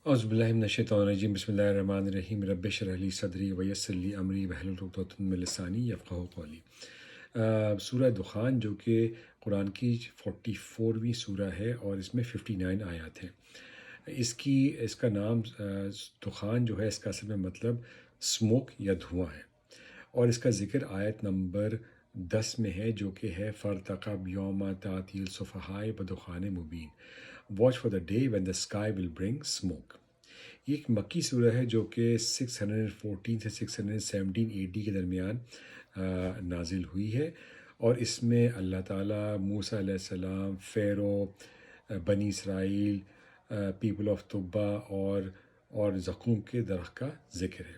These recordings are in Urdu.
اعوذ باللہ من الشیطان الرجیم بسم اللہ الرحمن الرحیم رب اشرح لی صدری ویسر لی امری واحلل عقدۃ من لسانی یفقہوا قولی۔ سورہ دخان جو کہ قرآن کی 44ویں سورہ ہے اور اس میں 59 آیات ہیں۔ اس کا نام دخان جو ہے، اس کا اصل میں مطلب اسموک یا دھواں ہے، اور اس کا ذکر آیت نمبر 10 میں ہے، جو کہ ہے فَارْتَقِبْ یوم تَأْتِی الصُّفَحَاءُ بِدُخَانٍ مُبِینٍ watch for the day when the sky will bring smoke. یہ ایک مکی سورہ ہے جو کہ 614 سے 617 AD کے درمیان نازل ہوئی ہے، اور اس میں اللہ تعالیٰ موسیٰ علیہ السلام، فیرو، بنی اسرائیل، پیپل آف طبا اور زقوم کے درخت کا ذکر ہے۔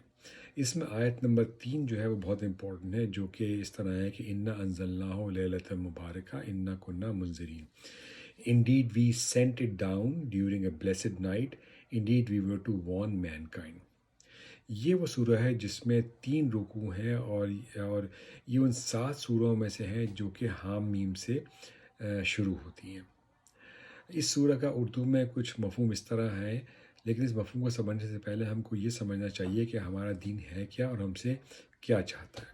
اس میں آیت نمبر 3 جو ہے وہ بہت امپورٹنٹ ہے، جو کہ اس طرح ہے کہ اِنَّا أَنزَلْنَاهُ لَيْلَةً مُبَارَكَةً إِنَّا كُنَّا مُنذِرِينَ Indeed we sent it down during a blessed night. Indeed we were to warn mankind. یہ وہ سورہ ہے جس میں 3 رکوع ہیں، اور یہ ان 7 سوروں میں سے ہے جو کہ حام میم سے شروع ہوتی ہیں۔ اس سورہ کا اردو میں کچھ مفہوم اس طرح ہے، لیکن اس مفہوم کو سمجھنے سے پہلے ہم کو یہ سمجھنا چاہیے کہ ہمارا دین ہے کیا اور ہم سے کیا چاہتا ہے۔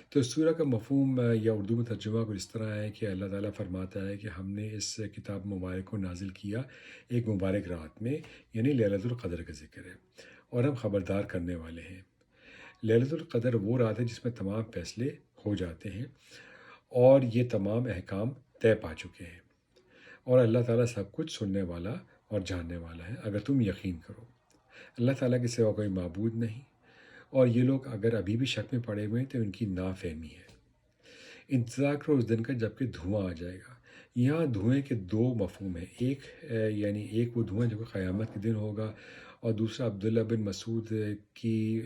تو اس سورہ کا مفہوم یا اردو میں ترجمہ کچھ اس طرح ہے کہ اللہ تعالیٰ فرماتا ہے کہ ہم نے اس کتاب مبارک کو نازل کیا ایک مبارک رات میں، یعنی لیلۃ القدر کا ذکر ہے، اور ہم خبردار کرنے والے ہیں۔ لیلۃ القدر وہ رات ہے جس میں تمام فیصلے ہو جاتے ہیں اور یہ تمام احکام طے پا چکے ہیں، اور اللہ تعالیٰ سب کچھ سننے والا اور جاننے والا ہے اگر تم یقین کرو۔ اللہ تعالیٰ کے سوا کوئی معبود نہیں، اور یہ لوگ اگر ابھی بھی شک میں پڑے ہوئے ہیں تو ان کی نافہمی ہے۔ انتظار کرو اس دن کا جب کہ دھواں آ جائے گا۔ یہاں دھوئیں کے 2 مفہوم ہیں، ایک وہ دھواں جو کہ قیامت کے دن ہوگا، اور دوسرا عبداللہ بن مسعود کی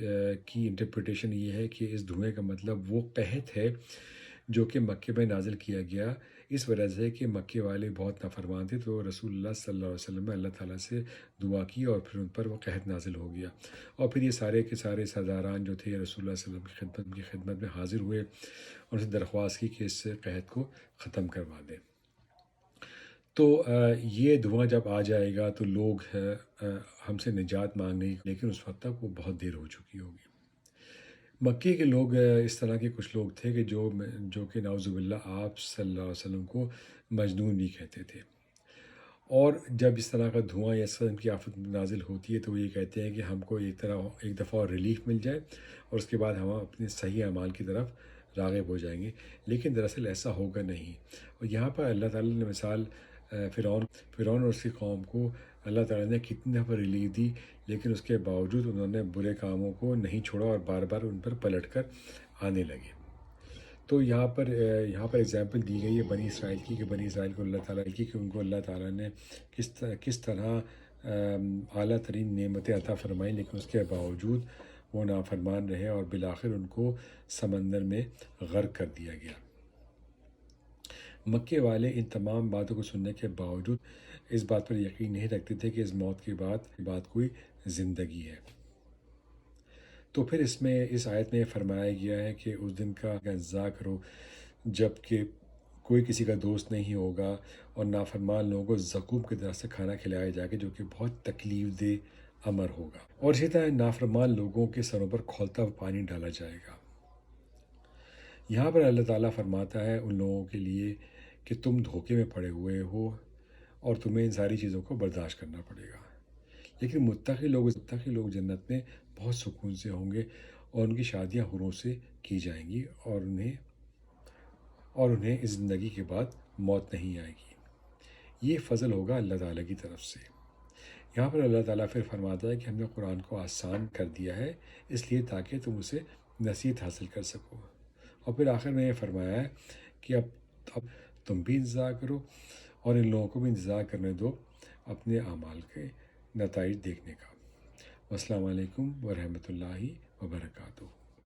انٹرپریٹیشن یہ ہے کہ اس دھوئیں کا مطلب وہ قحط ہے جو کہ مکے میں نازل کیا گیا، اس وجہ سے کہ مکے والے بہت نافرمان تھے، تو رسول اللہ صلی اللہ علیہ وسلم نے اللہ تعالیٰ سے دعا کی اور پھر ان پر وہ قحط نازل ہو گیا، اور پھر یہ سارے کے سارے سرداران جو تھے رسول اللہ صلی اللہ علیہ وسلم کی خدمت میں حاضر ہوئے اور ان سے درخواست کی کہ اس قحط کو ختم کروا دیں۔ تو یہ دھواں جب آ جائے گا تو لوگ ہم سے نجات مانگنے، لیکن اس وقت تک وہ بہت دیر ہو چکی ہوگی۔ مکے کے لوگ اس طرح کے کچھ لوگ تھے کہ جو کہ نعوذ باللہ آپ صلی اللہ علیہ وسلم کو مجنون بھی کہتے تھے، اور جب اس طرح کا دھواں یا اس قسم کی آفت نازل ہوتی ہے تو وہ یہ کہتے ہیں کہ ہم کو ایک دفعہ اور ریلیف مل جائے اور اس کے بعد ہم اپنے صحیح اعمال کی طرف راغب ہو جائیں گے، لیکن دراصل ایسا ہوگا نہیں۔ اور یہاں پر اللہ تعالیٰ نے مثال فرعون اور اس کی قوم کو اللہ تعالیٰ نے کتنی دفعہ ریلیف دی، لیکن اس کے باوجود انہوں نے برے کاموں کو نہیں چھوڑا اور بار بار ان پر پلٹ کر آنے لگے۔ تو یہاں پر ایگزامپل دی گئی ہے بنی اسرائیل کی، کہ بنی اسرائیل کو اللہ تعالیٰ کی کہ ان کو اللہ تعالیٰ نے کس طرح اعلیٰ ترین نعمتیں عطا فرمائیں، لیکن اس کے باوجود وہ نافرمان رہے اور بالآخر ان کو سمندر میں غرق کر دیا گیا۔ مکے والے ان تمام باتوں کو سننے کے باوجود اس بات پر یقین نہیں رکھتے تھے کہ اس موت کے بعد کوئی زندگی ہے۔ تو پھر اس آیت میں فرمایا گیا ہے کہ اس دن کا انتظار کرو جب کہ کوئی کسی کا دوست نہیں ہوگا، اور نافرمان لوگوں کو زقوم کے درخت سے کھانا کھلایا جائے گا جو کہ بہت تکلیف دہ امر ہوگا، اور اسی طرح نافرمان لوگوں کے سروں پر کھولتا ہوا پانی ڈالا جائے گا۔ یہاں پر اللہ تعالیٰ فرماتا ہے ان لوگوں کے لیے کہ تم دھوکے میں پڑے ہوئے ہو اور تمہیں ان ساری چیزوں کو برداشت کرنا پڑے گا، لیکن متقی لوگ جنت میں بہت سکون سے ہوں گے، اور ان کی شادیاں حوروں سے کی جائیں گی، اور انہیں اس زندگی کے بعد موت نہیں آئے گی۔ یہ فضل ہوگا اللہ تعالیٰ کی طرف سے۔ یہاں پر اللہ تعالیٰ پھر فرماتا ہے کہ ہم نے قرآن کو آسان کر دیا ہے اس لیے تاکہ تم اسے نصیحت حاصل کر سکو، اور پھر آخر میں یہ فرمایا ہے کہ اب تم بھی انتظار کرو اور ان لوگوں کو بھی انتظار کرنے دو اپنے اعمال کے نتائج دیکھنے کا۔ السلام علیکم ورحمۃ اللہ وبرکاتہ۔